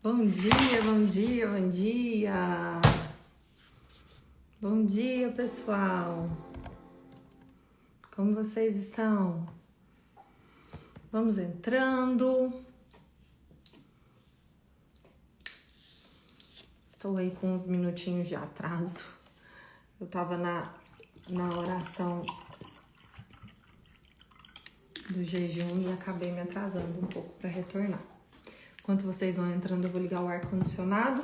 Bom dia, bom dia, bom dia. Bom dia, pessoal. Como vocês estão? Vamos entrando. Estou aí com uns minutinhos de atraso. Eu tava na oração do jejum e acabei me atrasando um pouco para retornar. Enquanto vocês vão entrando, eu vou ligar o ar-condicionado.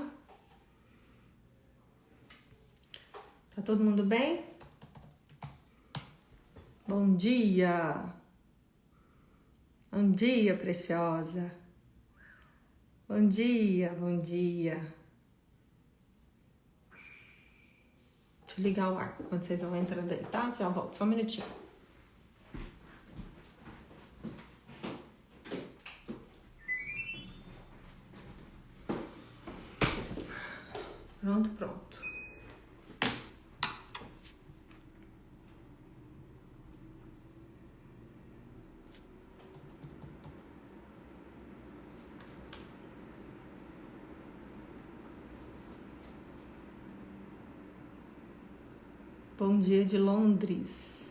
Tá todo mundo bem? Bom dia! Bom dia, preciosa! Bom dia, bom dia! Deixa eu ligar o ar quando vocês vão entrando aí, tá? Já volto, só um minutinho. Pronto. Bom dia de Londres.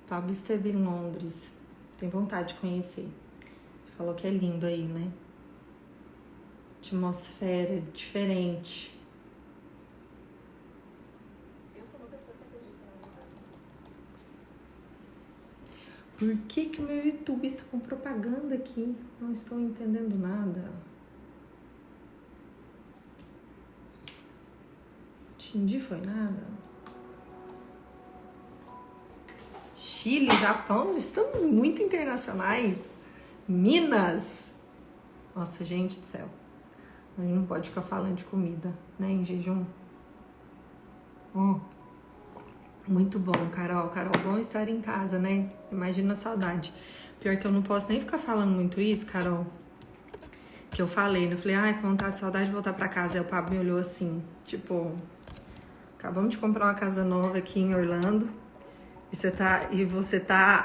O Pablo esteve em Londres. Tem vontade de conhecer. Falou que é lindo aí, né? Atmosfera diferente. Eu sou uma pessoa que acredita nas coisas. Por que o meu YouTube está com propaganda aqui? Não estou entendendo nada. Entendi, foi nada. Chile, Japão, estamos muito internacionais. Minas. Nossa, gente do céu. A gente não pode ficar falando de comida, né, em jejum. Muito bom, Carol. Carol, bom estar em casa, né? Imagina a saudade. Pior que eu não posso nem ficar falando muito isso, Carol. Que eu falei, né? Eu falei, com vontade de saudade de voltar pra casa. Aí o Pablo me olhou assim, tipo... Acabamos de comprar uma casa nova aqui em Orlando. E você tá...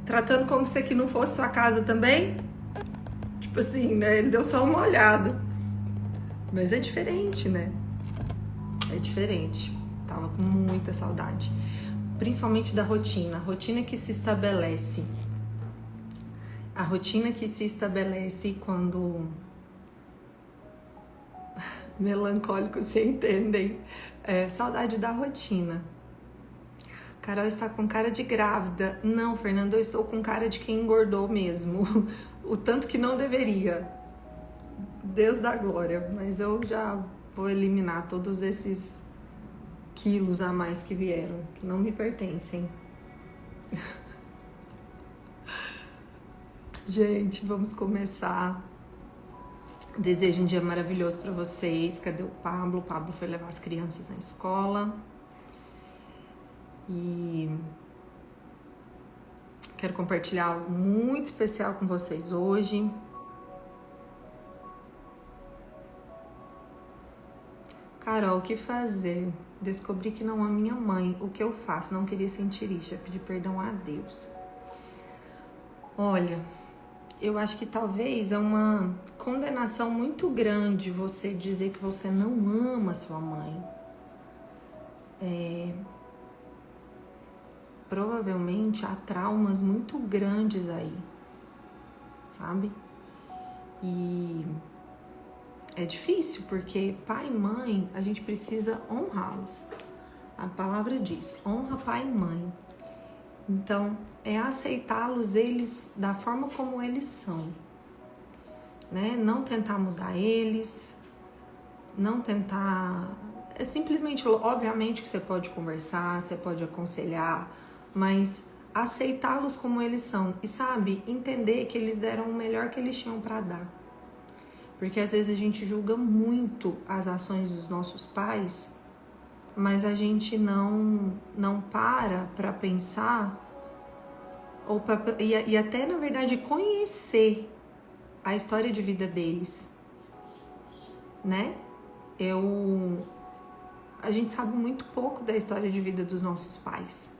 tratando como se aqui não fosse sua casa também? Tipo assim, né? Ele deu só uma olhada. Mas é diferente, né? É diferente. Tava com muita saudade. Principalmente da rotina. A rotina que se estabelece. A rotina que se estabelece quando... Melancólico, você entendem? Saudade da rotina. Carol está com cara de grávida. Não, Fernanda, eu estou com cara de quem engordou mesmo. O tanto que não deveria. Deus dá glória. Mas eu já vou eliminar todos esses quilos a mais que vieram, que não me pertencem. Gente, vamos começar. Desejo um dia maravilhoso para vocês. Cadê o Pablo? O Pablo foi levar as crianças na escola. E quero compartilhar algo muito especial com vocês hoje. Carol, o que fazer? Descobri que não amo minha mãe. O que eu faço? Não queria sentir isso. Já pedi perdão a Deus. Olha, eu acho que talvez é uma condenação muito grande você dizer que você não ama sua mãe. Provavelmente há traumas muito grandes aí, sabe? E é difícil porque pai e mãe, a gente precisa honrá-los. A palavra diz, honra pai e mãe. Então, é aceitá-los eles da forma como eles são, né? Não tentar mudar eles, não tentar... É simplesmente, obviamente que você pode conversar, você pode aconselhar, mas aceitá-los como eles são e, sabe, entender que eles deram o melhor que eles tinham para dar. Porque às vezes a gente julga muito as ações dos nossos pais, mas a gente não para pensar e até, na verdade, conhecer a história de vida deles, né? A gente sabe muito pouco da história de vida dos nossos pais,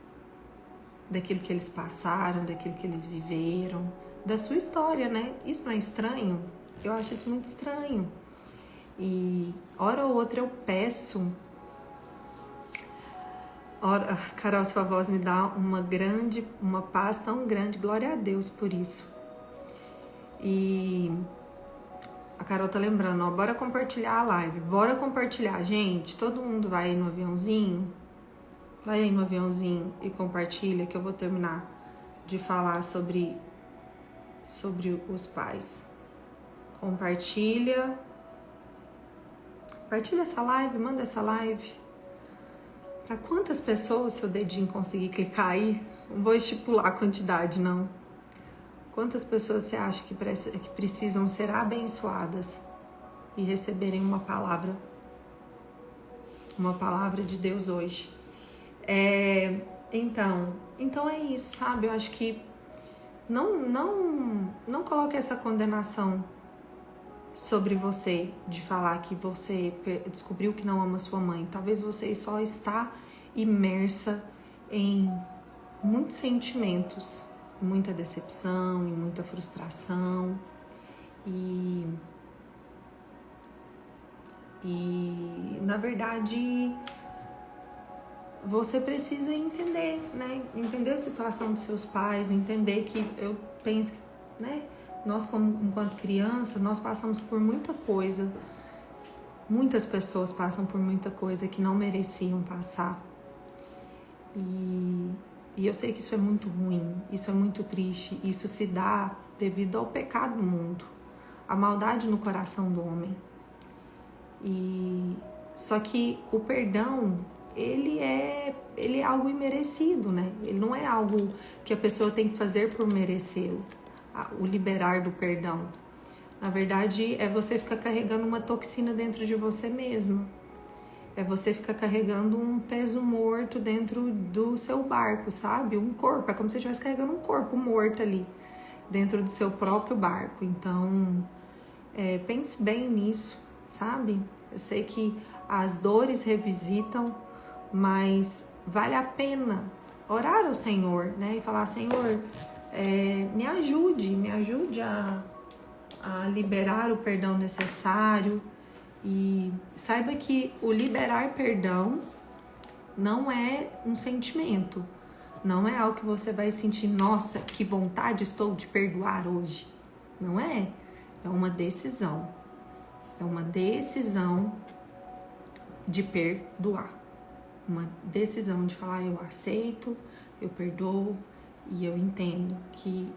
daquilo que eles passaram, daquilo que eles viveram, da sua história, né? Isso não é estranho? Eu acho isso muito estranho. E hora ou outra eu peço, Carol, sua voz me dá uma paz tão grande, glória a Deus por isso. E a Carol tá lembrando, ó, bora compartilhar a live, bora compartilhar, gente, todo mundo vai aí no aviãozinho, vai aí no aviãozinho e compartilha, que eu vou terminar de falar sobre os pais. Compartilha essa live, manda essa live. Para quantas pessoas seu dedinho conseguir clicar aí? Não vou estipular a quantidade, não. Quantas pessoas você acha que precisam ser abençoadas e receberem uma palavra de Deus hoje? Então é isso, sabe? Eu acho que não coloque essa condenação sobre você, de falar que você descobriu que não ama sua mãe. Talvez você só está imersa em muitos sentimentos, muita decepção e muita frustração. E na verdade você precisa entender, né? Entender a situação dos seus pais, entender que eu penso que, né? Nós, enquanto criança, nós passamos por muita coisa. Muitas pessoas passam por muita coisa que não mereciam passar. E eu sei que isso é muito ruim, isso é muito triste. Isso se dá devido ao pecado do mundo, a maldade no coração do homem. Só que o perdão, ele é algo imerecido, né? Ele não é algo que a pessoa tem que fazer por merecê-lo. O liberar do perdão, na verdade, é você ficar carregando uma toxina dentro de você mesmo. É você ficar carregando um peso morto dentro do seu barco, sabe? Um corpo, é como se você estivesse carregando um corpo morto ali, dentro do seu próprio barco. Então, pense bem nisso, sabe? Eu sei que as dores revisitam, mas vale a pena orar ao Senhor, né? E falar, Senhor, me ajude a liberar o perdão necessário. E saiba que o liberar perdão não é um sentimento, não é algo que você vai sentir, nossa, que vontade estou de perdoar hoje. Não é, é uma decisão. É uma decisão de perdoar. Uma decisão de falar, eu aceito, eu perdoo e eu entendo que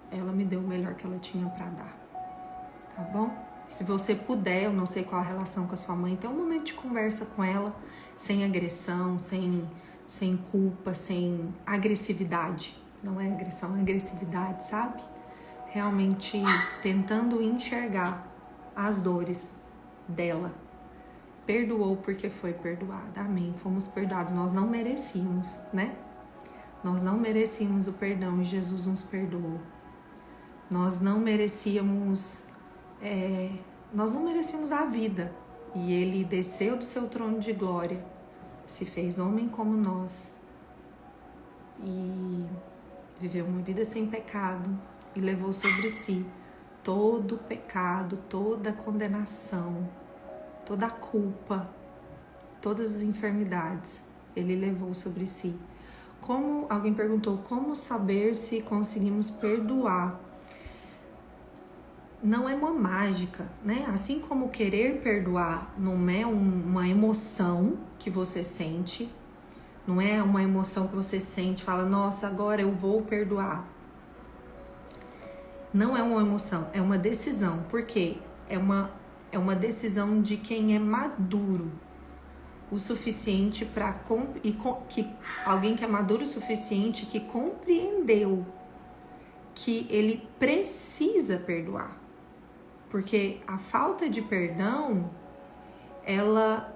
ela me deu o melhor que ela tinha para dar. Tá bom? Se você puder, eu não sei qual a relação com a sua mãe, tem um momento de conversa com ela, sem agressão, sem culpa, sem agressividade. Não é agressão, é agressividade, sabe? Realmente tentando enxergar as dores dela. Perdoou porque foi perdoada. Amém. Fomos perdoados. Nós não merecíamos, né? Nós não merecíamos o perdão e Jesus nos perdoou. Nós não merecíamos a vida. E Ele desceu do seu trono de glória, se fez homem como nós e viveu uma vida sem pecado e levou sobre si todo o pecado, toda a condenação, toda a culpa, todas as enfermidades. Ele levou sobre si. Como alguém perguntou, como saber se conseguimos perdoar? Não é uma mágica, né? Assim como querer perdoar não é uma emoção que você sente, não é uma emoção que você sente, fala, nossa, agora eu vou perdoar. Não é uma emoção, é uma decisão. Por quê? É uma decisão de quem é maduro o suficiente para que alguém que é maduro o suficiente, que compreendeu que ele precisa perdoar. Porque a falta de perdão, ela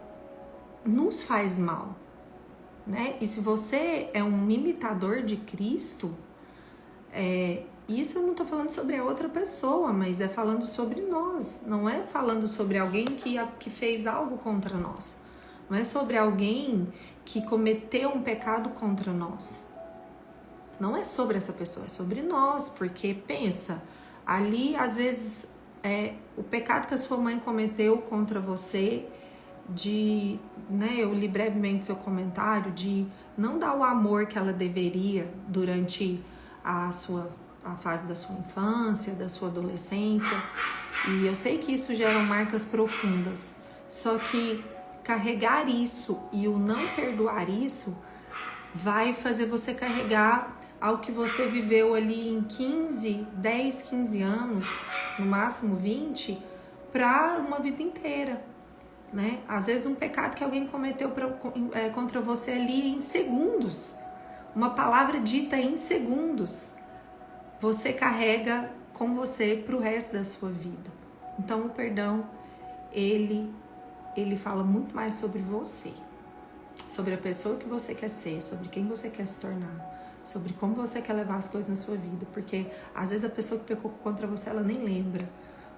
nos faz mal, né? E se você é um imitador de Cristo, isso eu não tô falando sobre a outra pessoa, mas é falando sobre nós. Não é falando sobre alguém que fez algo contra nós. Não é sobre alguém que cometeu um pecado contra nós. não é sobre essa pessoa, é sobre nós, porque pensa, ali às vezes o pecado que a sua mãe cometeu contra você, eu li brevemente seu comentário, de não dar o amor que ela deveria durante a fase da sua infância, da sua adolescência, e eu sei que isso gera marcas profundas, só que carregar isso e o não perdoar isso vai fazer você carregar algo que você viveu ali em 10, 15 anos, no máximo 20, para uma vida inteira, né? Às vezes um pecado que alguém cometeu contra você ali em segundos, uma palavra dita em segundos, você carrega com você para o resto da sua vida. Então o perdão, ele fala muito mais sobre você, sobre a pessoa que você quer ser, sobre quem você quer se tornar, sobre como você quer levar as coisas na sua vida, porque às vezes a pessoa que pecou contra você, ela nem lembra,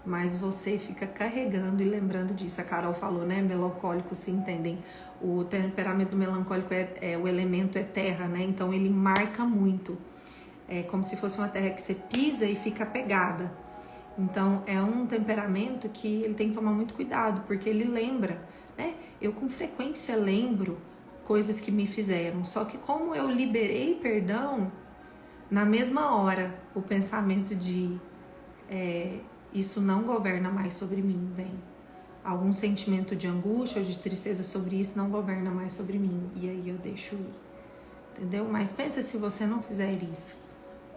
mas você fica carregando e lembrando disso. A Carol falou, né, melancólicos se entendem, o temperamento melancólico o elemento é terra, né, então ele marca muito, é como se fosse uma terra que você pisa e fica pegada. Então é um temperamento que ele tem que tomar muito cuidado, porque ele lembra, né, eu com frequência lembro coisas que me fizeram, só que como eu liberei perdão, na mesma hora o pensamento de isso não governa mais sobre mim, vem. Algum sentimento de angústia ou de tristeza sobre isso não governa mais sobre mim, e aí eu deixo ir, entendeu? Mas pensa, se você não fizer isso,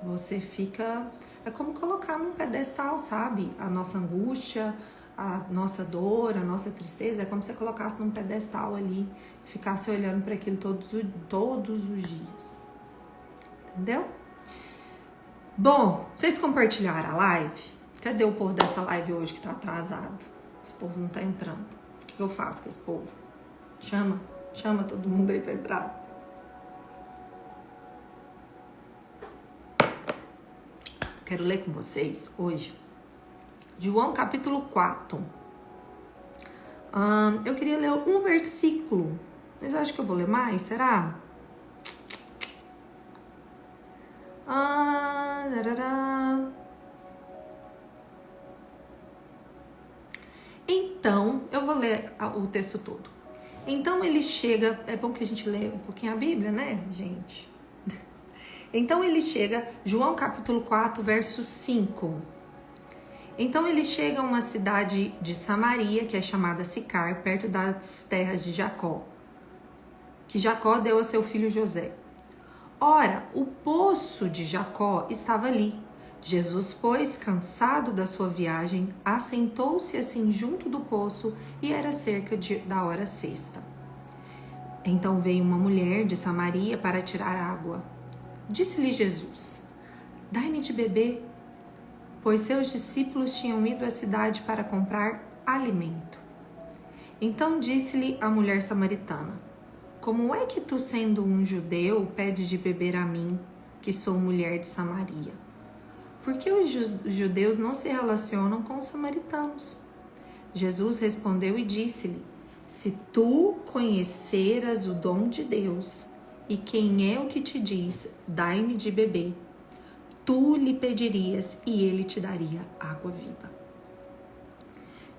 você fica, é como colocar num pedestal, sabe? A nossa angústia, a nossa dor, a nossa tristeza, é como se você colocasse num pedestal ali, ficasse olhando para aquilo todos os dias. Entendeu? Bom, vocês compartilharam a live? Cadê o povo dessa live hoje que tá atrasado? Esse povo não tá entrando. O que eu faço com esse povo? Chama todo mundo aí pra entrar. Quero ler com vocês hoje João capítulo 4. Eu queria ler um versículo, mas eu acho que eu vou ler mais, será? Então, eu vou ler o texto todo. Então ele chega, é bom que a gente lê um pouquinho a Bíblia, né, gente? Então ele chega, João capítulo 4, verso 5. Então ele chega a uma cidade de Samaria, que é chamada Sicar, perto das terras de Jacó, que Jacó deu a seu filho José. Ora, o poço de Jacó estava ali. Jesus, pois, cansado da sua viagem, assentou-se assim junto do poço, e era cerca da hora sexta. Então veio uma mulher de Samaria para tirar água. Disse-lhe Jesus: dai-me de beber, pois seus discípulos tinham ido à cidade para comprar alimento. Então disse-lhe a mulher samaritana: como é que tu, sendo um judeu, pedes de beber a mim, que sou mulher de Samaria? Porque os judeus não se relacionam com os samaritanos. Jesus respondeu e disse-lhe: se tu conheceras o dom de Deus, e quem é o que te diz, dai-me de beber, tu lhe pedirias e ele te daria água viva.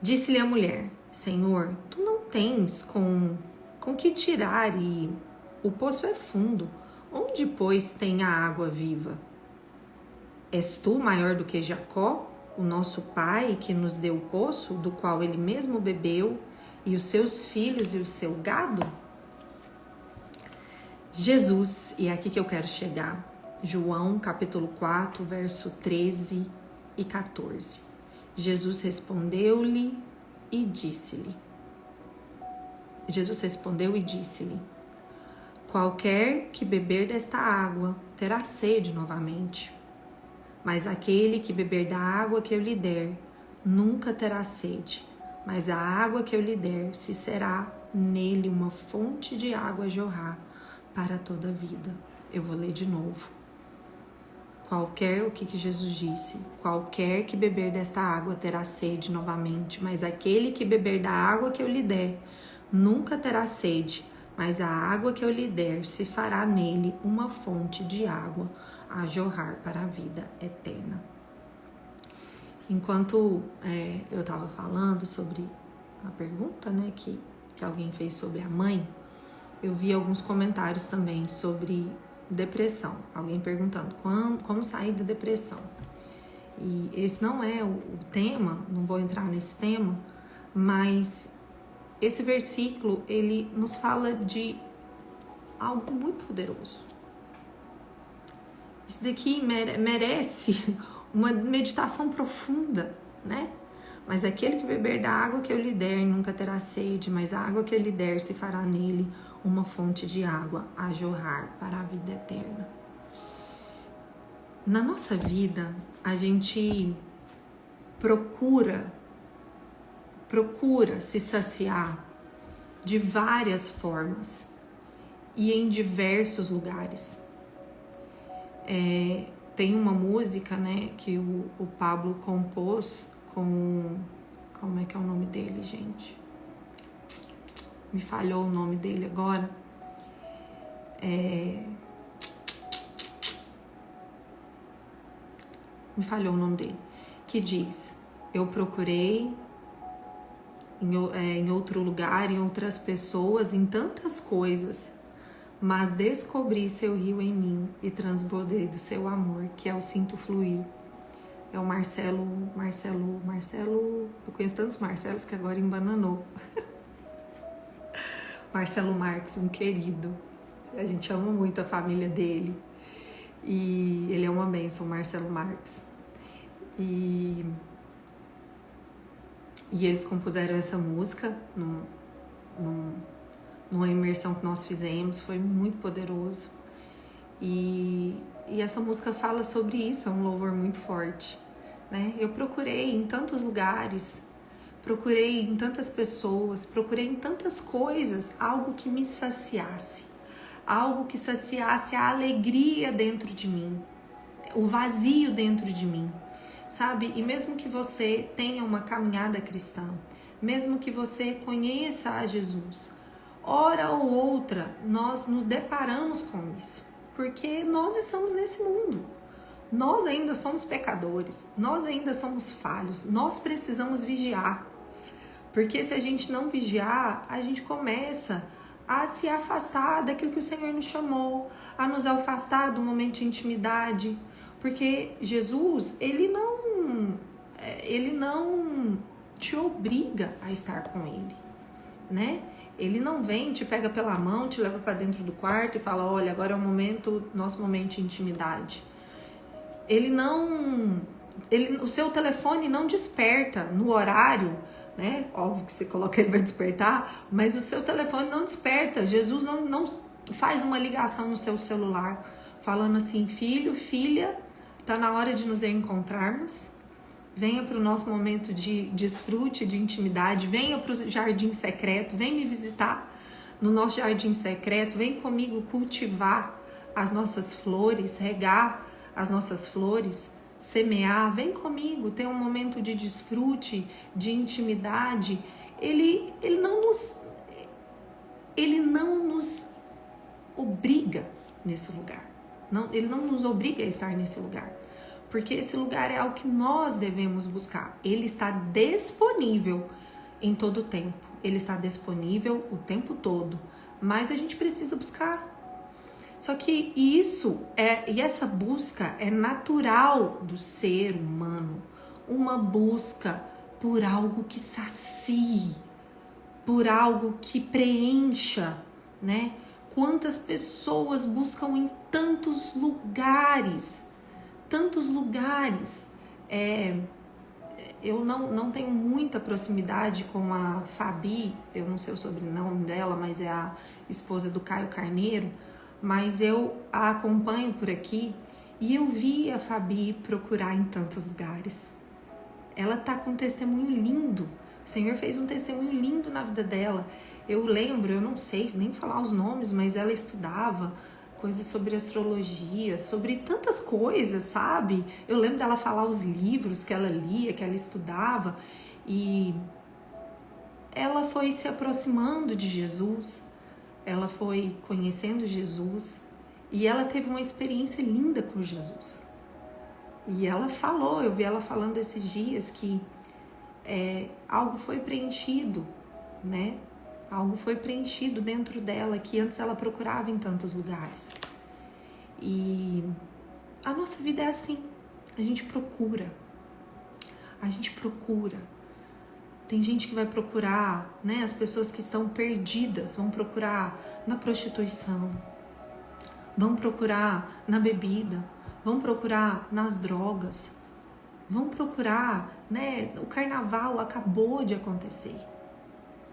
Disse-lhe a mulher: Senhor, tu não tens com que tirar e o poço é fundo. Onde, pois, tem a água viva? És tu maior do que Jacó, o nosso pai, que nos deu o poço, do qual ele mesmo bebeu, e os seus filhos e o seu gado? Jesus, e é aqui que eu quero chegar, João capítulo 4, verso 13 e 14. Jesus respondeu-lhe e disse-lhe: qualquer que beber desta água terá sede novamente, mas aquele que beber da água que eu lhe der nunca terá sede, mas a água que eu lhe der se será nele uma fonte de água a jorrar para toda a vida. Eu vou ler de novo. O que Jesus disse? Qualquer que beber desta água terá sede novamente, mas aquele que beber da água que eu lhe der nunca terá sede, mas a água que eu lhe der se fará nele uma fonte de água a jorrar para a vida eterna. Enquanto eu estava falando sobre a pergunta, né, que alguém fez sobre a mãe, eu vi alguns comentários também sobre depressão. Alguém perguntando como sair da depressão. E esse não é o tema, não vou entrar nesse tema, mas esse versículo, ele nos fala de algo muito poderoso. Isso daqui merece uma meditação profunda, né? Mas aquele que beber da água que eu lhe der nunca terá sede, mas a água que eu lhe der se fará nele uma fonte de água a jorrar para a vida eterna. Na nossa vida, a gente procura se saciar de várias formas e em diversos lugares. Tem uma música, né, que o Pablo compôs com... Como é que é o nome dele, gente? Me falhou o nome dele agora. Me falhou o nome dele. Que diz: eu procurei em outro lugar, em outras pessoas, em tantas coisas, mas descobri seu rio em mim e transbordei do seu amor, que é o sinto fluir. É o Marcelo, eu conheço tantos Marcelos que agora embananou. Marcelo Marques, um querido. A gente ama muito a família dele. E ele é uma bênção, Marcelo Marques. E eles compuseram essa música numa imersão que nós fizemos, foi muito poderoso. E essa música fala sobre isso, é um louvor muito forte, né? Eu procurei em tantos lugares, procurei em tantas pessoas, procurei em tantas coisas algo que me saciasse, algo que saciasse a alegria dentro de mim, o vazio dentro de mim, sabe? E mesmo que você tenha uma caminhada cristã, mesmo que você conheça a Jesus, hora ou outra nós nos deparamos com isso, porque nós estamos nesse mundo, nós ainda somos pecadores, nós ainda somos falhos, nós precisamos vigiar, porque se a gente não vigiar, a gente começa a se afastar daquilo que o Senhor nos chamou, a nos afastar do momento de intimidade, porque Jesus, ele não te obriga a estar com ele, né? Ele não vem, te pega pela mão, te leva para dentro do quarto e fala, olha, agora é o nosso momento de intimidade. O seu telefone não desperta no horário, né? Óbvio que você coloca ele vai despertar, mas o seu telefone não desperta. Jesus não faz uma ligação no seu celular falando assim, filho, filha, tá na hora de nos encontrarmos. Venha para o nosso momento de desfrute, de intimidade. Venha para o jardim secreto. Vem me visitar no nosso jardim secreto. Vem comigo cultivar as nossas flores, regar as nossas flores, semear. Vem comigo ter um momento de desfrute, de intimidade. Ele não nos obriga nesse lugar. Ele não nos obriga a estar nesse lugar. Porque esse lugar é algo que nós devemos buscar. Ele está disponível em todo o tempo. Ele está disponível o tempo todo. Mas a gente precisa buscar. Só que e essa busca é natural do ser humano. Uma busca por algo que sacie, por algo que preencha, né? Quantas pessoas buscam em tantos lugares. Eu não tenho muita proximidade com a Fabi, eu não sei o sobrenome dela, mas é a esposa do Caio Carneiro, mas eu a acompanho por aqui e eu vi a Fabi procurar em tantos lugares. Ela tá com um testemunho lindo, o Senhor fez um testemunho lindo na vida dela. Eu lembro, eu não sei nem falar os nomes, mas ela estudava coisas sobre astrologia, sobre tantas coisas, sabe? Eu lembro dela falar os livros que ela lia, que ela estudava, e ela foi se aproximando de Jesus, ela foi conhecendo Jesus, E ela teve uma experiência linda com Jesus. E ela falou, eu vi ela falando esses dias que algo foi preenchido, né? Algo foi preenchido dentro dela que antes ela procurava em tantos lugares. E a nossa vida é assim, a gente procura. Tem gente que vai procurar, né? As pessoas que estão perdidas vão procurar na prostituição, vão procurar na bebida, vão procurar nas drogas, vão procurar, né? O carnaval acabou de acontecer.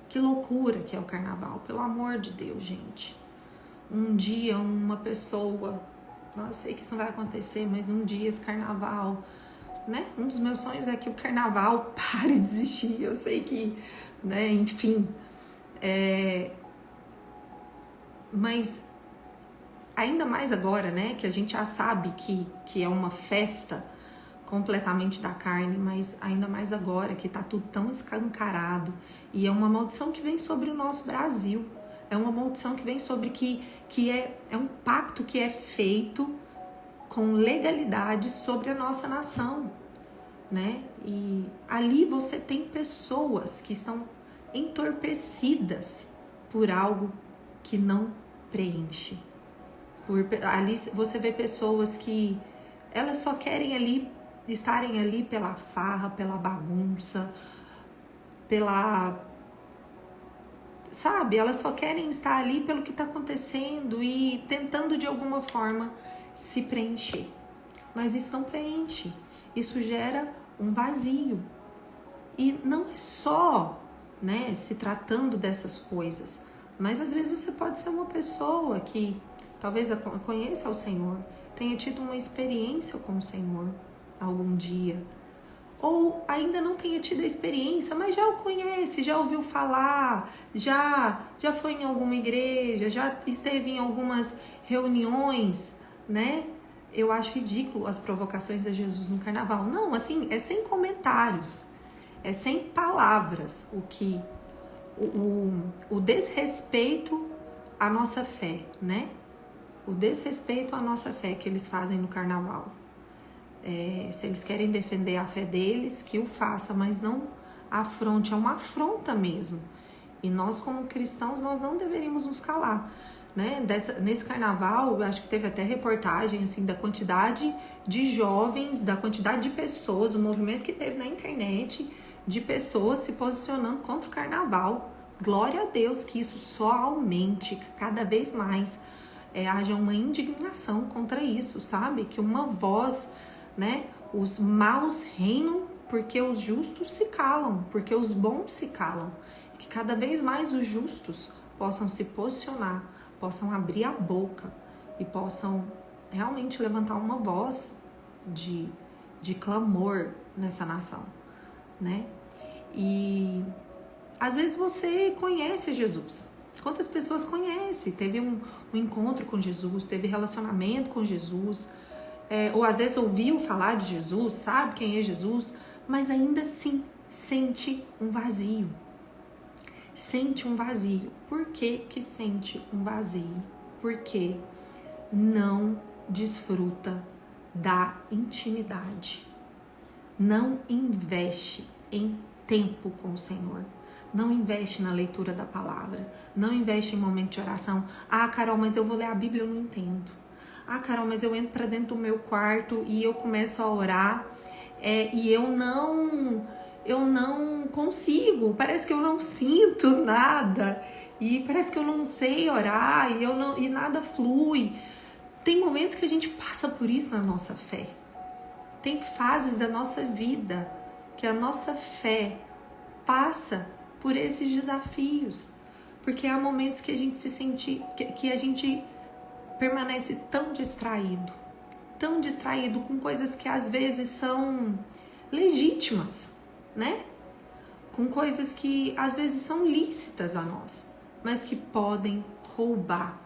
Que loucura que é o carnaval, pelo amor de Deus, gente. Um dia uma pessoa, eu sei que isso não vai acontecer, mas um dia esse carnaval, né? Um dos meus sonhos é que o carnaval pare de existir. Eu sei que, né? Enfim, mas ainda mais agora, né? Que a gente já sabe que é uma festa completamente da carne, mas ainda mais agora que tá tudo tão escancarado e é uma maldição que vem sobre o nosso Brasil. É uma maldição que vem sobre que é um pacto que é feito com legalidade sobre a nossa nação, né? E ali você tem pessoas que estão entorpecidas por algo que não preenche. Ali você vê pessoas que elas só querem ali estarem ali pela farra, pela bagunça, sabe? Elas só querem estar ali pelo que está acontecendo e tentando de alguma forma se preencher. Mas isso não preenche, isso gera um vazio. E não é só, né, se tratando dessas coisas, mas às vezes você pode ser uma pessoa que talvez conheça o Senhor, tenha tido uma experiência com o Senhor algum dia, ou ainda não tenha tido a experiência, mas já o conhece, já ouviu falar, já foi em alguma igreja, já esteve em algumas reuniões, né? Eu acho ridículo as provocações a Jesus no carnaval. Não, assim, é sem comentários, é sem palavras o desrespeito à nossa fé, né? O desrespeito à nossa fé que eles fazem no carnaval. Se eles querem defender a fé deles, que o faça, mas não afronte, é uma afronta mesmo. E nós, como cristãos, nós não deveríamos nos calar, né? Nesse carnaval, eu acho que teve até reportagem assim, da quantidade de jovens, da quantidade de pessoas, o movimento que teve na internet, de pessoas se posicionando contra o carnaval. Glória a Deus que isso só aumente, que cada vez mais haja uma indignação contra isso, sabe? Que uma voz, né? Os maus reinam porque os justos se calam, porque os bons se calam. Que cada vez mais os justos possam se posicionar, possam abrir a boca e possam realmente levantar uma voz de clamor nessa nação, né? E às vezes você conhece Jesus. Quantas pessoas conhece? Teve um encontro com Jesus, teve relacionamento com Jesus, ou às vezes ouviu falar de Jesus, sabe quem é Jesus, mas ainda assim sente um vazio. Sente um vazio. Por que que sente um vazio? Porque não desfruta da intimidade. Não investe em tempo com o Senhor. Não investe na leitura da palavra. Não investe em momento de oração. Ah, Carol, mas eu vou ler a Bíblia, eu não entendo. Ah, Carol, mas eu entro para dentro do meu quarto e eu começo a orar e eu não consigo, parece que eu não sinto nada e parece que eu não sei orar e nada flui. Tem momentos que a gente passa por isso na nossa fé. Tem fases da nossa vida que a nossa fé passa por esses desafios, porque há momentos que a gente se sente, que a gente permanece tão distraído com coisas que às vezes são legítimas, né? Com coisas que às vezes são lícitas a nós, mas que podem roubar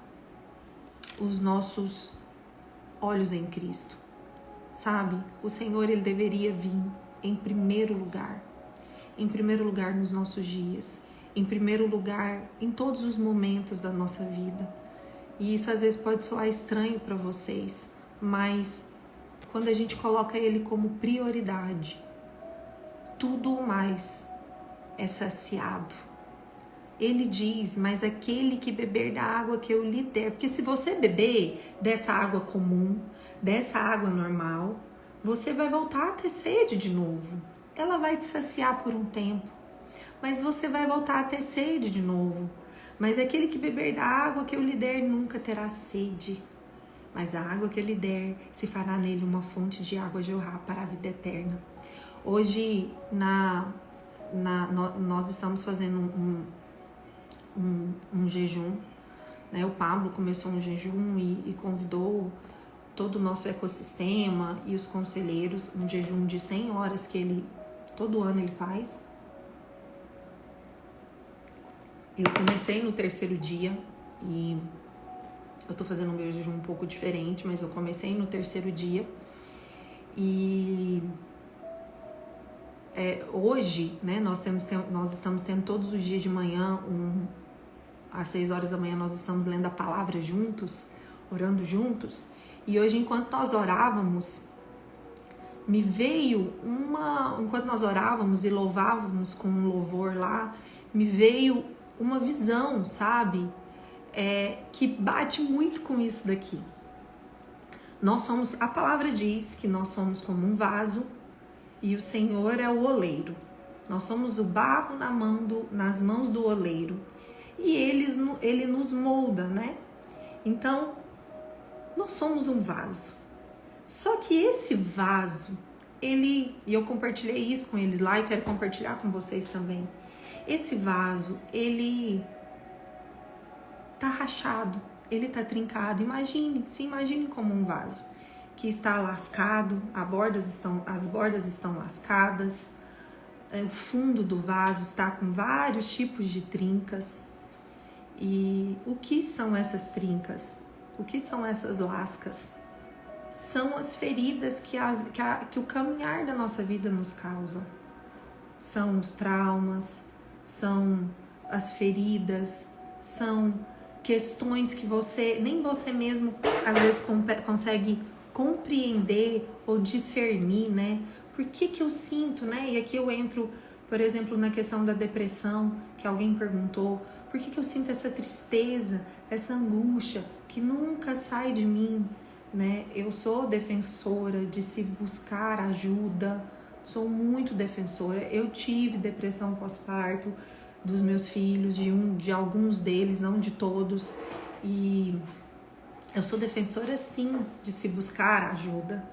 os nossos olhos em Cristo, sabe? O Senhor, ele deveria vir em primeiro lugar nos nossos dias, em primeiro lugar em todos os momentos da nossa vida. E isso às vezes pode soar estranho para vocês, mas quando a gente coloca ele como prioridade, tudo mais é saciado. Ele diz, mas aquele que beber da água que eu lhe der, porque se você beber dessa água comum, dessa água normal, você vai voltar a ter sede de novo. Ela vai te saciar por um tempo, mas você vai voltar a ter sede de novo. Mas aquele que beber da água que eu lhe der nunca terá sede. Mas a água que eu lhe der se fará nele uma fonte de água a jorrar para a vida eterna. Hoje nós estamos fazendo um jejum, né? O Pablo começou um jejum e convidou todo o nosso ecossistema e os conselheiros, um jejum de 100 horas que ele todo ano ele faz. Eu comecei no terceiro dia e eu tô fazendo um meu jejum um pouco diferente, mas eu comecei no terceiro dia e hoje, né, nós estamos tendo todos os dias de manhã, às 6 horas da manhã nós estamos lendo a palavra juntos, orando juntos, e hoje enquanto nós orávamos, enquanto nós orávamos e louvávamos com um louvor lá, me veio uma visão, sabe, que bate muito com isso daqui. A palavra diz que nós somos como um vaso e o Senhor é o oleiro. Nós somos o barro nas mãos do oleiro e ele nos molda, né? Então, nós somos um vaso. Só que esse vaso, e eu compartilhei isso com eles lá e quero compartilhar com vocês também. Esse vaso, ele tá rachado, ele tá trincado. Se imagine como um vaso que está lascado, as bordas estão lascadas, o fundo do vaso está com vários tipos de trincas. E o que são essas trincas? O que são essas lascas? São as feridas que o caminhar da nossa vida nos causa. São os traumas, são as feridas, são questões que nem você mesmo às vezes consegue compreender ou discernir, né? Por que eu sinto, né? E aqui eu entro, por exemplo, na questão da depressão, que alguém perguntou, por que eu sinto essa tristeza, essa angústia que nunca sai de mim, né? Eu sou defensora de se buscar ajuda, sou muito defensora. Eu tive depressão pós-parto dos meus filhos, de alguns deles, não de todos, e eu sou defensora sim de se buscar ajuda,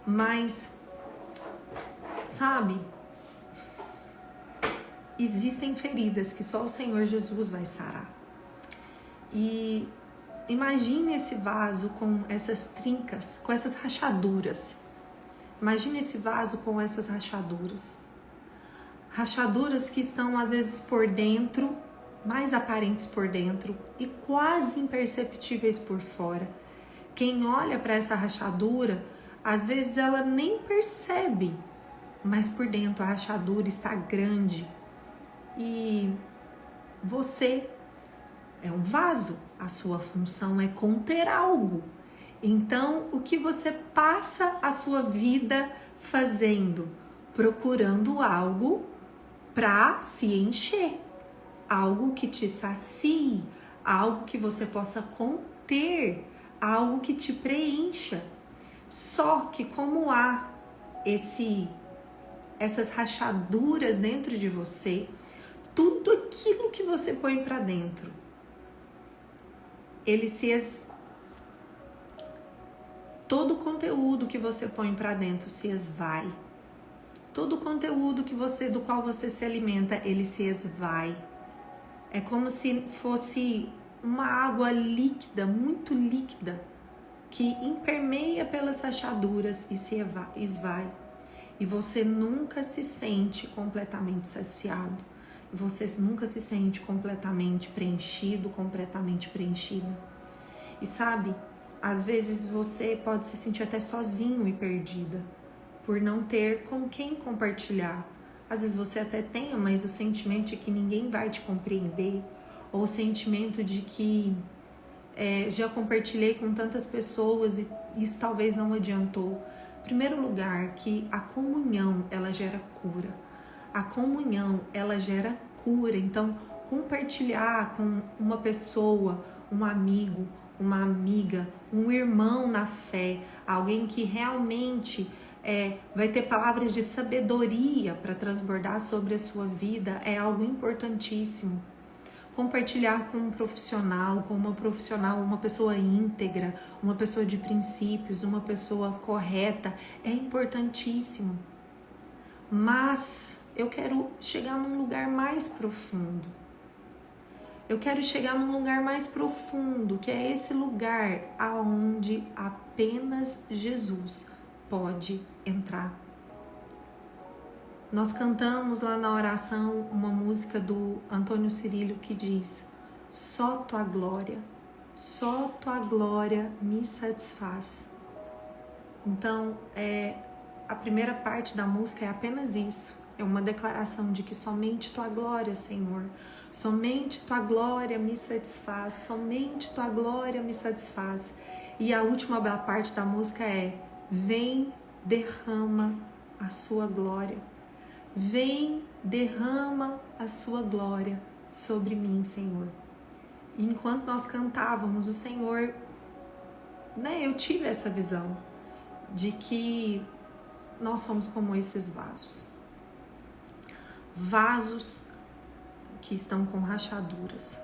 mas sabe, existem feridas que só o Senhor Jesus vai sarar. E imagine esse vaso com essas trincas, com essas rachaduras. Imagine esse vaso com essas rachaduras. Rachaduras que estão às vezes por dentro, mais aparentes por dentro e quase imperceptíveis por fora. Quem olha para essa rachadura, às vezes ela nem percebe, mas por dentro a rachadura está grande. E você é um vaso, a sua função é conter algo. Então, o que você passa a sua vida fazendo? Procurando algo para se encher, algo que te sacie, algo que você possa conter, algo que te preencha. Só que como há essas rachaduras dentro de você, tudo aquilo que você põe para dentro, todo o conteúdo que você põe para dentro se esvai. Todo o conteúdo do qual você se alimenta, ele se esvai. É como se fosse uma água líquida, muito líquida, que impermeia pelas rachaduras e se esvai. E você nunca se sente completamente saciado. Você nunca se sente completamente preenchido, completamente preenchida. E sabe, às vezes você pode se sentir até sozinho e perdida, por não ter com quem compartilhar. Às vezes você até tem, mas o sentimento de que ninguém vai te compreender, ou o sentimento de que já compartilhei com tantas pessoas e isso talvez não adiantou. Em primeiro lugar, que a comunhão, ela gera cura. A comunhão, ela gera cura. Então, compartilhar com uma pessoa, um amigo, uma amiga, um irmão na fé, alguém que realmente vai ter palavras de sabedoria para transbordar sobre a sua vida, é algo importantíssimo. Compartilhar com um profissional, com uma profissional, uma pessoa íntegra, uma pessoa de princípios, uma pessoa correta, é importantíssimo. Mas eu quero chegar num lugar mais profundo. Eu quero chegar num lugar mais profundo, que é esse lugar aonde apenas Jesus pode entrar. Nós cantamos lá na oração uma música do Antônio Cirilho que diz: só tua glória me satisfaz. Então, a primeira parte da música é apenas isso. É uma declaração de que somente tua glória, Senhor, somente tua glória me satisfaz, somente tua glória me satisfaz. E a última parte da música é: vem, derrama a sua glória. Vem, derrama a sua glória sobre mim, Senhor. E enquanto nós cantávamos, o Senhor, eu tive essa visão de que nós somos como esses vasos. Vasos que estão com rachaduras.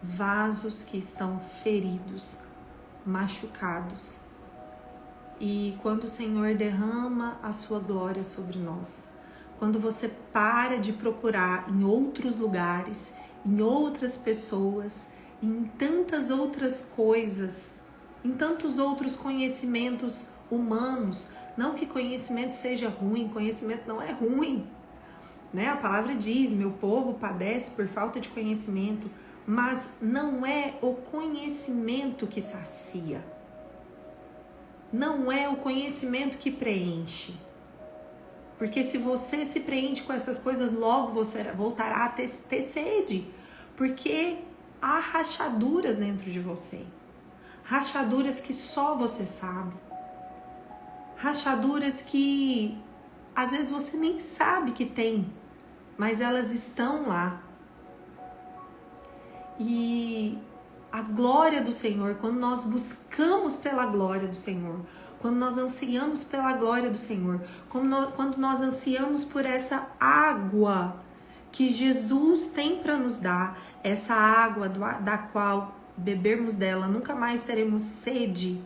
Vasos que estão feridos, machucados. E quando o Senhor derrama a sua glória sobre nós, quando você para de procurar em outros lugares, em outras pessoas, em tantas outras coisas, em tantos outros conhecimentos humanos, não que conhecimento seja ruim, conhecimento não é ruim, né? A palavra diz: meu povo padece por falta de conhecimento, mas não é o conhecimento que sacia. Não é o conhecimento que preenche. Porque se você se preenche com essas coisas, logo você voltará a ter sede. Porque há rachaduras dentro de você. Rachaduras que só você sabe. Rachaduras que às vezes você nem sabe que tem, mas elas estão lá. E a glória do Senhor, quando nós buscamos pela glória do Senhor, quando nós ansiamos pela glória do Senhor, quando nós ansiamos por essa água que Jesus tem para nos dar, essa água da qual bebermos dela, nunca mais teremos sede,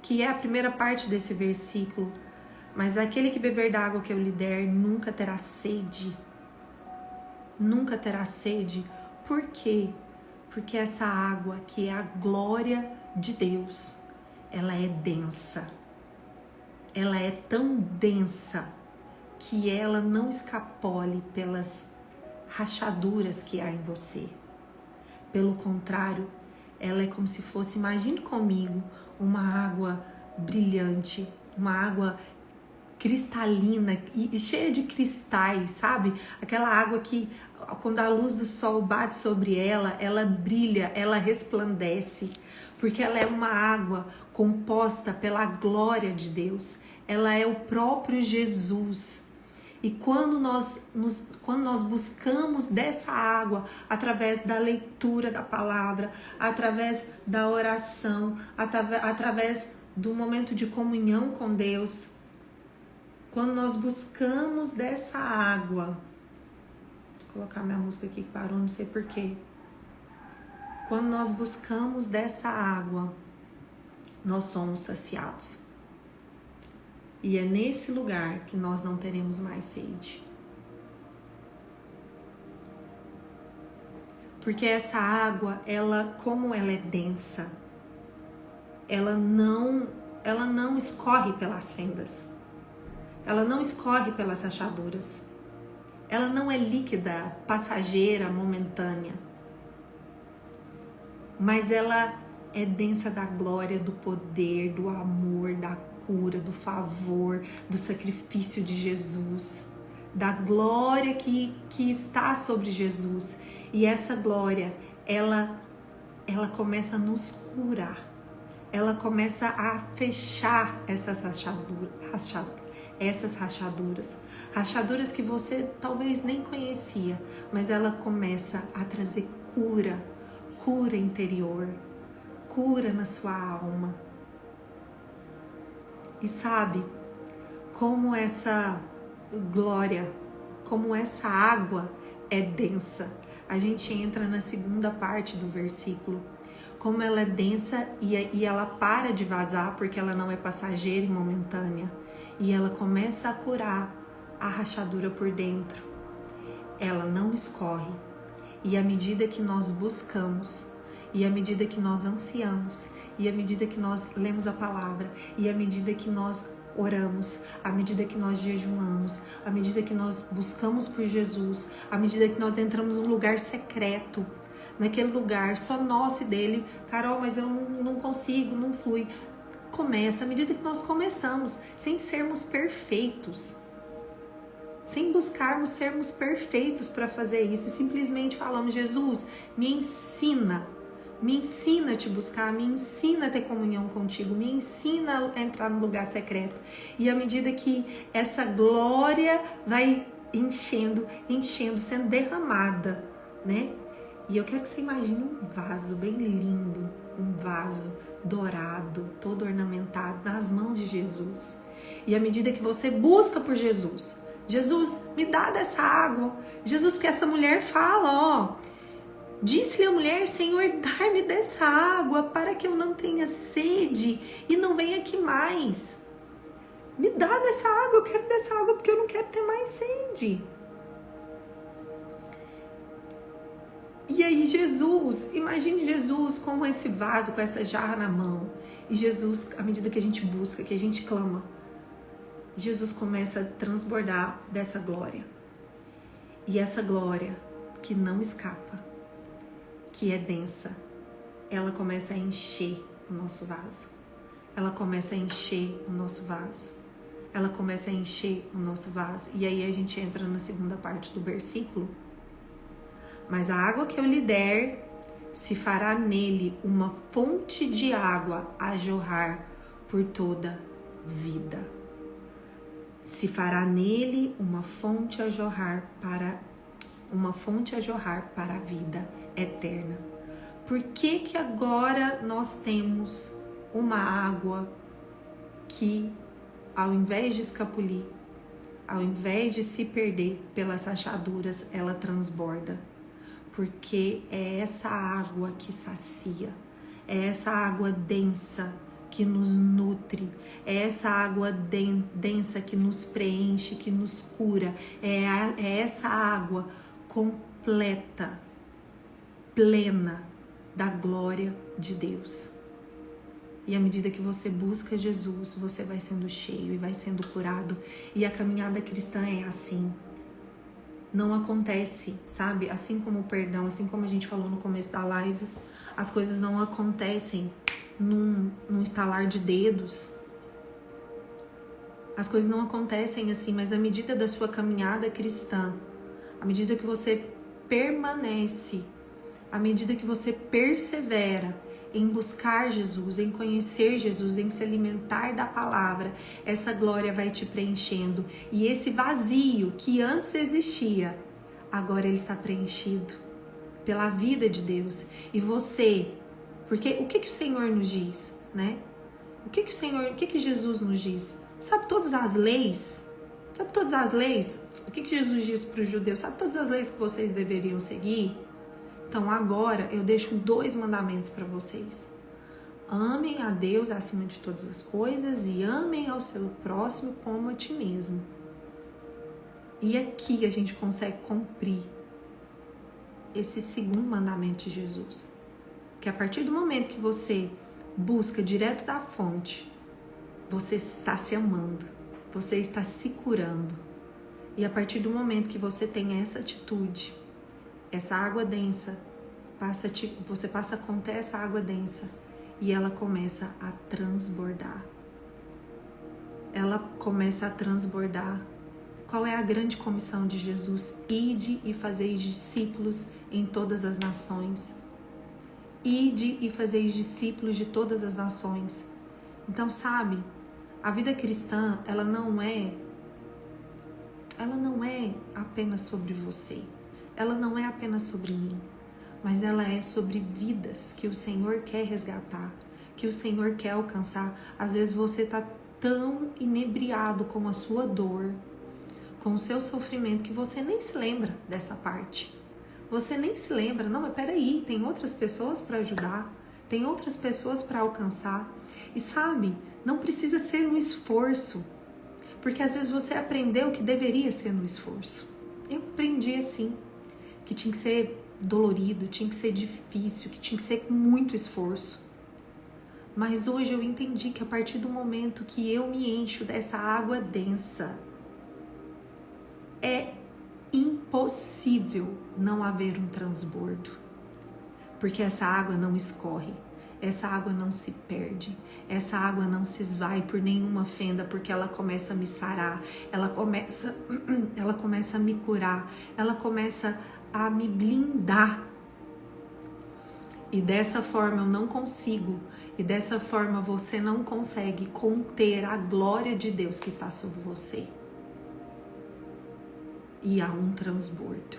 que é a primeira parte desse versículo. Mas aquele que beber da água que eu lhe der nunca terá sede. Nunca terá sede. Por quê? Porque essa água, que é a glória de Deus, ela é densa. Ela é tão densa que ela não escapole pelas rachaduras que há em você. Pelo contrário, ela é como se fosse, imagine comigo, uma água brilhante, uma água cristalina e cheia de cristais, sabe? Aquela água que, quando a luz do sol bate sobre ela, ela brilha, ela resplandece, porque ela é uma água composta pela glória de Deus. Ela é o próprio Jesus. E quando nós buscamos dessa água, através da leitura da palavra, através da oração, através do momento de comunhão com Deus, quando nós buscamos dessa água, vou colocar minha música aqui que parou, não sei porquê. Quando nós buscamos dessa água, nós somos saciados. E é nesse lugar que nós não teremos mais sede. Porque essa água, como ela é densa, ela não escorre pelas fendas. Ela não escorre pelas rachaduras. Ela não é líquida, passageira, momentânea. Mas ela é densa da glória, do poder, do amor, da cura, do favor, do sacrifício de Jesus, da glória que está sobre Jesus. E essa glória, ela ela começa a nos curar. Ela começa a fechar essas rachaduras. Rachaduras que você talvez nem conhecia, mas ela começa a trazer cura interior, cura na sua alma. E sabe, como essa glória, como essa água é densa. A gente entra na segunda parte do versículo. Como ela é densa e ela para de vazar porque ela não é passageira e momentânea. E ela começa a curar a rachadura por dentro. Ela não escorre. E à medida que nós buscamos, e à medida que nós ansiamos, e à medida que nós lemos a palavra, e à medida que nós oramos, à medida que nós jejuamos, à medida que nós buscamos por Jesus, à medida que nós entramos num lugar secreto, naquele lugar só nosso e dele, Carol, mas eu não consigo, não flui. Começa, à medida que nós começamos, sem sermos perfeitos, sem buscarmos sermos perfeitos para fazer isso, e simplesmente falamos, Jesus, me ensina a te buscar, me ensina a ter comunhão contigo, me ensina a entrar no lugar secreto. E à medida que essa glória vai enchendo, sendo derramada, né? E eu quero que você imagine um vaso bem lindo, um vaso dourado, todo ornamentado, nas mãos de Jesus. E à medida que você busca por Jesus, Jesus, me dá dessa água. Jesus, porque essa mulher fala, disse-lhe a mulher, Senhor, dá-me dessa água para que eu não tenha sede e não venha aqui mais. Me dá dessa água, eu quero dessa água porque eu não quero ter mais sede. E aí Jesus, imagine Jesus com esse vaso, com essa jarra na mão. E Jesus, à medida que a gente busca, que a gente clama, Jesus começa a transbordar dessa glória. E essa glória que não escapa, que é densa, ela começa a encher o nosso vaso. Ela começa a encher o nosso vaso. Ela começa a encher o nosso vaso. E aí a gente entra na segunda parte do versículo. Mas a água que eu lhe der, se fará nele uma fonte de água a jorrar por toda vida. Se fará nele uma fonte a jorrar para a vida eterna. Por que agora nós temos uma água que, ao invés de escapulir, ao invés de se perder pelas rachaduras, ela transborda? Porque é essa água que sacia, é essa água densa que nos nutre, é essa água densa que nos preenche, que nos cura, é essa água completa, plena da glória de Deus. E à medida que você busca Jesus, você vai sendo cheio e vai sendo curado. E a caminhada cristã é assim. Não acontece, sabe? Assim como o perdão, assim como a gente falou no começo da live, as coisas não acontecem num estalar de dedos. As coisas não acontecem assim, mas à medida da sua caminhada cristã, à medida que você permanece, à medida que você persevera em buscar Jesus, em conhecer Jesus, em se alimentar da palavra, essa glória vai te preenchendo. E esse vazio que antes existia, agora ele está preenchido pela vida de Deus. E você, porque o que o Senhor nos diz, né? O que Jesus nos diz? Sabe todas as leis? Sabe todas as leis? O que Jesus diz para os judeus? Sabe todas as leis que vocês deveriam seguir? Então agora eu deixo 2 mandamentos para vocês. Amem a Deus acima de todas as coisas e amem ao seu próximo como a ti mesmo. E aqui a gente consegue cumprir esse segundo mandamento de Jesus. Que a partir do momento que você busca direto da fonte, você está se amando, você está se curando. E a partir do momento que você tem essa atitude, essa água densa, você passa a conter essa água densa e ela começa a transbordar. Ela começa a transbordar. Qual é a grande comissão de Jesus? Ide e fazei discípulos em todas as nações. Ide e fazeis discípulos de todas as nações. Então, sabe, a vida cristã, ela não é apenas sobre você. Ela não é apenas sobre mim, mas ela é sobre vidas que o Senhor quer resgatar, que o Senhor quer alcançar. Às vezes você está tão inebriado com a sua dor, com o seu sofrimento, que você nem se lembra dessa parte. Você nem se lembra, não, mas peraí, tem outras pessoas para ajudar, tem outras pessoas para alcançar. E sabe, não precisa ser no esforço, porque às vezes você aprendeu que deveria ser no esforço. Eu aprendi assim, que tinha que ser dolorido, tinha que ser difícil, que tinha que ser com muito esforço. Mas hoje eu entendi que a partir do momento que eu me encho dessa água densa, é impossível não haver um transbordo, porque essa água não escorre, essa água não se perde, essa água não se esvai por nenhuma fenda, porque ela começa a me sarar, ela começa a me curar, ela começa a me blindar. E dessa forma eu não consigo, e dessa forma você não consegue conter a glória de Deus que está sobre você. E há um transbordo,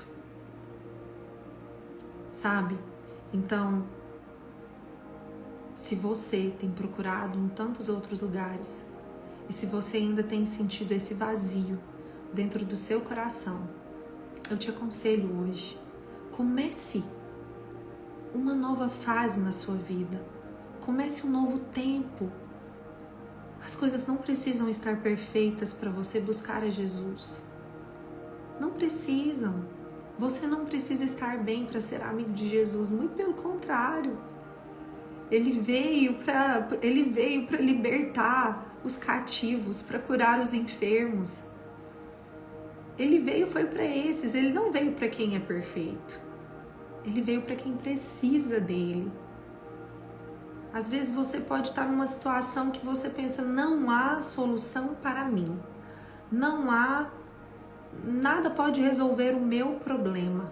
sabe? Então, se você tem procurado em tantos outros lugares, e se você ainda tem sentido esse vazio dentro do seu coração, eu te aconselho hoje, comece uma nova fase na sua vida, comece um novo tempo. As coisas não precisam estar perfeitas para você buscar a Jesus. Não precisam. Você não precisa estar bem para ser amigo de Jesus. Muito pelo contrário. Ele veio para libertar os cativos, para curar os enfermos. Ele veio foi para esses. Ele não veio para quem é perfeito. Ele veio para quem precisa dele. Às vezes você pode estar numa situação que você pensa, não há solução para mim. Nada pode resolver o meu problema.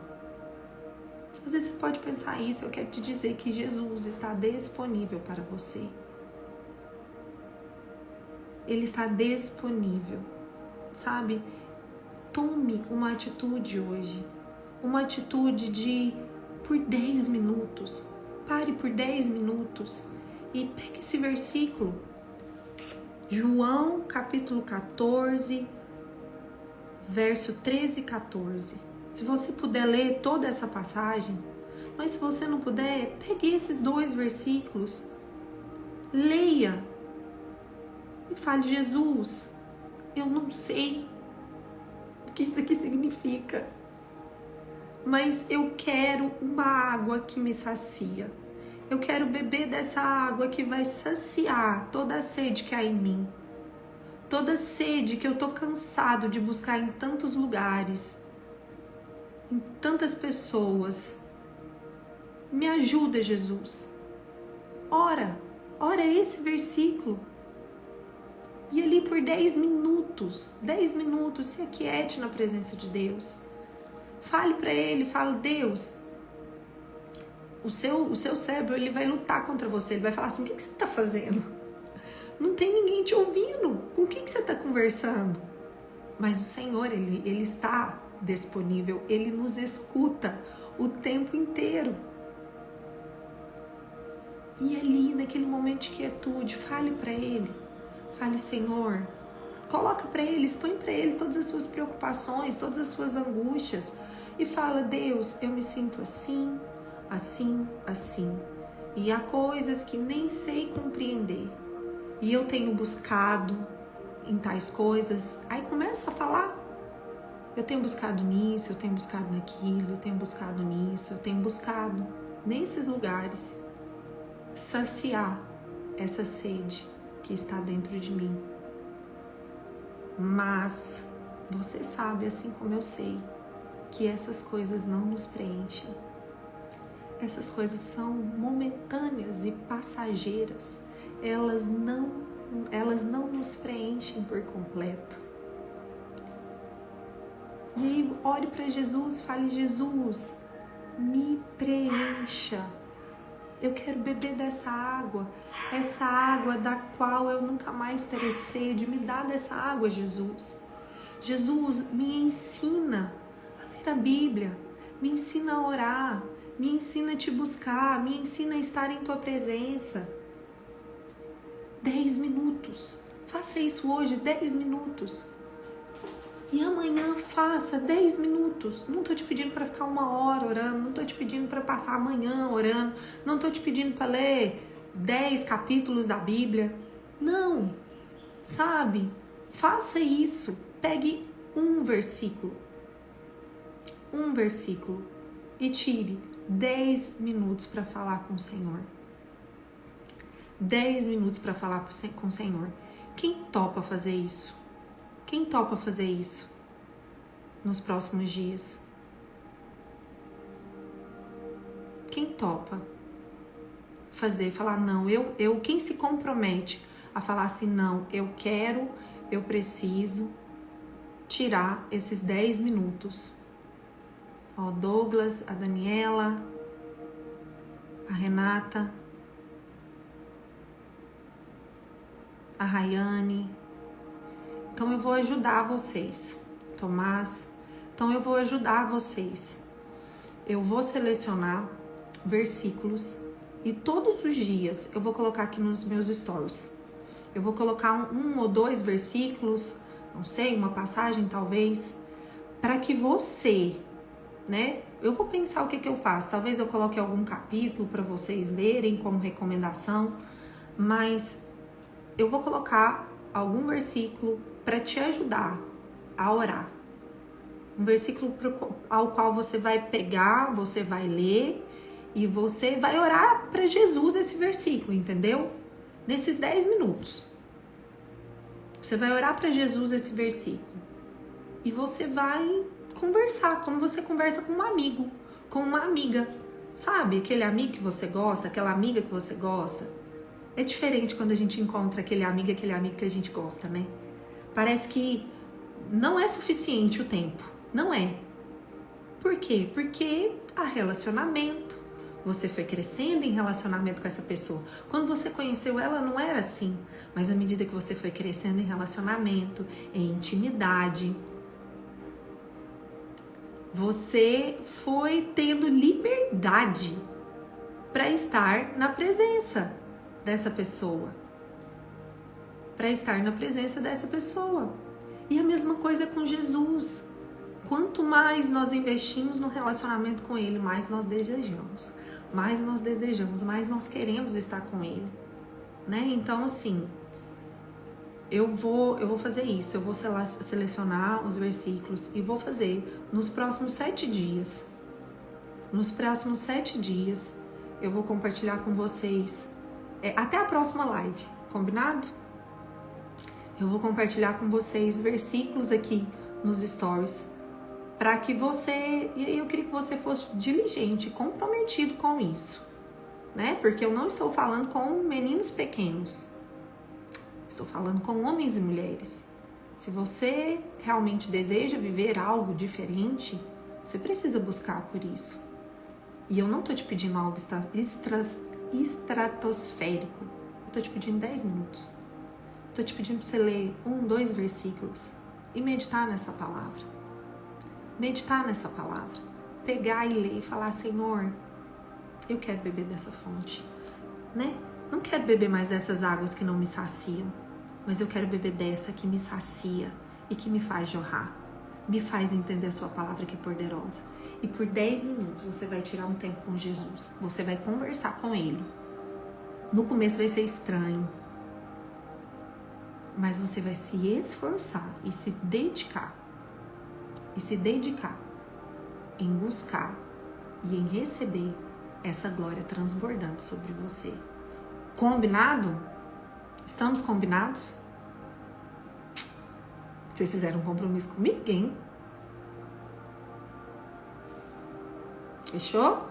Às vezes você pode pensar isso, eu quero te dizer que Jesus está disponível para você. Ele está disponível, sabe? Tome uma atitude hoje, uma atitude de, por 10 minutos, pare por 10 minutos e pegue esse versículo. João capítulo 14, verso 13 e 14. Se você puder ler toda essa passagem, mas se você não puder, pegue esses 2 versículos, leia e fale, Jesus, eu não sei o que isso aqui significa, mas eu quero uma água que me sacia. Eu quero beber dessa água que vai saciar toda a sede que há em mim. Toda sede que eu tô cansado de buscar em tantos lugares, em tantas pessoas. Me ajuda, Jesus. Ora esse versículo. E ali por 10 minutos, se aquiete na presença de Deus. Fale para Ele, fala, Deus, o seu cérebro, ele vai lutar contra você, ele vai falar assim, o que você está fazendo? Não tem ninguém te ouvindo. Com quem que você está conversando? Mas o Senhor, ele está disponível. Ele nos escuta o tempo inteiro. E ali, naquele momento de quietude, fale para Ele. Fale, Senhor, coloca para Ele, expõe para Ele todas as suas preocupações, todas as suas angústias. E fala, Deus, eu me sinto assim, assim, assim. E há coisas que nem sei compreender. E eu tenho buscado em tais coisas. Aí começa a falar. Eu tenho buscado nisso, eu tenho buscado naquilo, eu tenho buscado nisso, eu tenho buscado nesses lugares saciar essa sede que está dentro de mim. Mas você sabe, assim como eu sei, que essas coisas não nos preenchem. Essas coisas são momentâneas e passageiras. Elas não nos preenchem por completo. E aí, ore para Jesus, fale, Jesus, me preencha. Eu quero beber dessa água, essa água da qual eu nunca mais terei sede. Me dá dessa água, Jesus. Jesus, me ensina a ler a Bíblia, me ensina a orar, me ensina a te buscar, me ensina a estar em tua presença. 10 minutos. Faça isso hoje, 10 minutos. E amanhã faça 10 minutos. Não estou te pedindo para ficar 1 hora orando, não estou te pedindo para passar amanhã orando, não estou te pedindo para ler 10 capítulos da Bíblia. Não, sabe? Faça isso. Pegue um versículo e tire 10 minutos para falar com o Senhor. 10 minutos para falar com o Senhor. Quem topa fazer isso? Quem topa fazer isso nos próximos dias? Quem topa falar, não, quem se compromete a falar assim, não, eu preciso tirar esses 10 minutos. Ó, Douglas, a Daniela, a Renata, a Rayane. Então eu vou ajudar vocês, Tomás. Então eu vou ajudar vocês. Eu vou selecionar versículos e todos os dias eu vou colocar aqui nos meus stories. Eu vou colocar um ou 2 versículos, não sei, uma passagem talvez, para que você, né? Eu vou pensar o que eu faço. Talvez eu coloque algum capítulo para vocês lerem como recomendação, mas eu vou colocar algum versículo para te ajudar a orar. Um versículo ao qual você vai pegar, você vai ler e você vai orar para Jesus esse versículo, entendeu? Nesses 10 minutos. Você vai orar para Jesus esse versículo. E você vai conversar, como você conversa com um amigo, com uma amiga. Sabe, aquele amigo que você gosta, aquela amiga que você gosta. É diferente quando a gente encontra aquele amigo que a gente gosta, né? Parece que não é suficiente o tempo. Não é. Por quê? Porque há relacionamento. Você foi crescendo em relacionamento com essa pessoa. Quando você conheceu ela, não era assim. Mas à medida que você foi crescendo em relacionamento, em intimidade, você foi tendo liberdade para estar na presença dessa pessoa. Para estar na presença dessa pessoa. E a mesma coisa com Jesus. Quanto mais nós investimos no relacionamento com Ele, mais nós desejamos. Mais nós desejamos, mais nós queremos estar com Ele. Né? Então, assim, eu vou fazer isso. Eu vou selecionar os versículos e vou fazer nos próximos 7 dias. Nos próximos 7 dias, eu vou compartilhar com vocês. Até a próxima live, combinado? Eu vou compartilhar com vocês versículos aqui nos stories, para que você, e eu queria que você fosse diligente, comprometido com isso, né? Porque eu não estou falando com meninos pequenos, estou falando com homens e mulheres. Se você realmente deseja viver algo diferente, você precisa buscar por isso. E eu não estou te pedindo algo estratosférico, eu estou te pedindo 10 minutos. Estou te pedindo para você ler 1, 2 versículos e meditar nessa palavra. Meditar nessa palavra. Pegar e ler e falar, Senhor, eu quero beber dessa fonte, né? Não quero beber mais dessas águas que não me saciam, mas eu quero beber dessa que me sacia e que me faz jorrar. Me faz entender a sua palavra que é poderosa. E por 10 minutos você vai tirar um tempo com Jesus. Você vai conversar com Ele. No começo vai ser estranho, mas você vai se esforçar e se dedicar em buscar e em receber essa glória transbordante sobre você. Combinado? Estamos combinados? Vocês fizeram um compromisso comigo, hein? Fechou?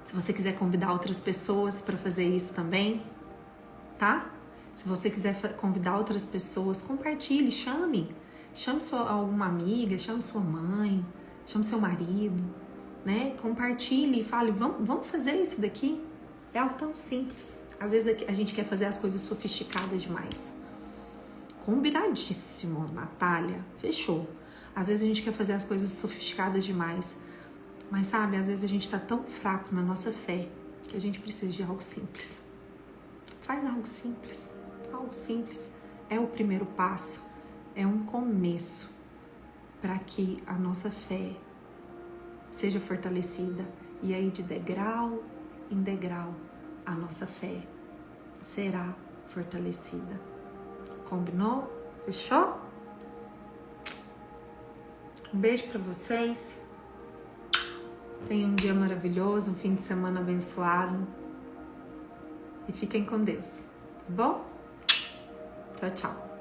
Se você quiser convidar outras pessoas para fazer isso também, tá? Se você quiser convidar outras pessoas, compartilhe, chame alguma amiga, chame sua mãe, chame seu marido, né? Compartilhe e fale, vamos fazer isso daqui? É algo tão simples. Às vezes a gente quer fazer as coisas sofisticadas demais. Combinadíssimo, Natália. Fechou. Às vezes a gente quer fazer as coisas sofisticadas demais. Mas sabe, às vezes a gente tá tão fraco na nossa fé que a gente precisa de algo simples. Faz algo simples. Algo simples. É o primeiro passo. É um começo para que a nossa fé seja fortalecida. E aí, de degrau em degrau, a nossa fé será fortalecida. Combinou? Fechou? Um beijo para vocês. Tenham um dia maravilhoso, um fim de semana abençoado. E fiquem com Deus, tá bom? Tchau, tchau.